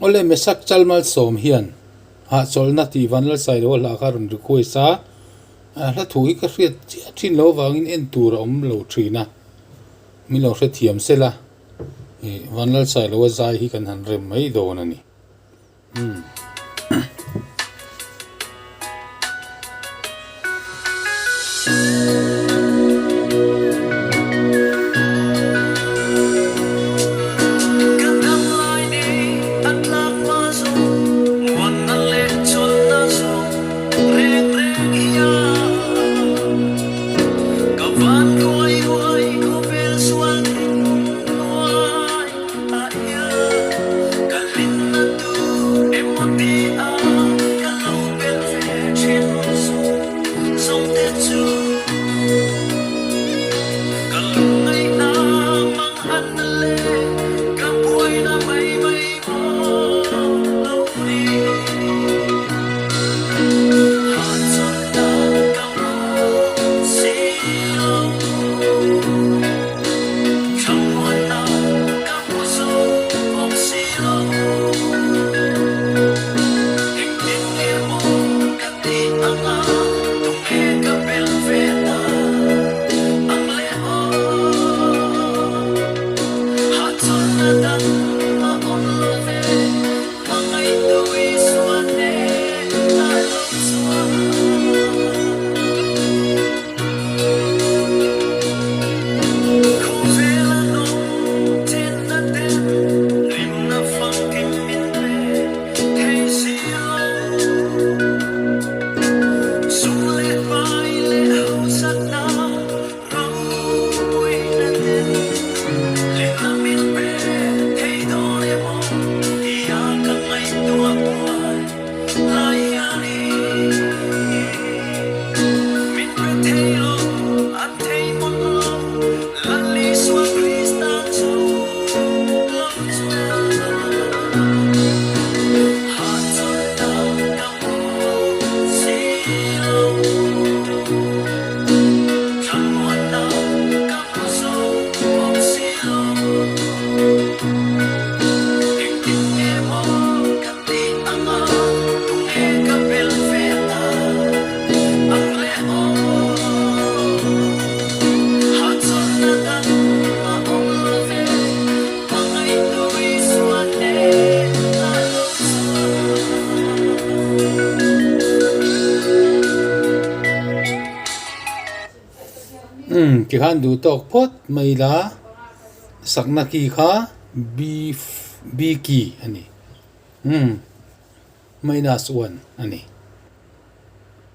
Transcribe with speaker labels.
Speaker 1: ole mesak chalmal som hian ha cholna ti vanlal sai lo la ka run rikoi sa la thui ka hriat thin lo wangin en tur om lo thina mi lo hre thiam sela vanlal sai lo zai hi kan han rem mai don ani ki han du tok pot mai la sakna ki kha b ki ani minus 1 ani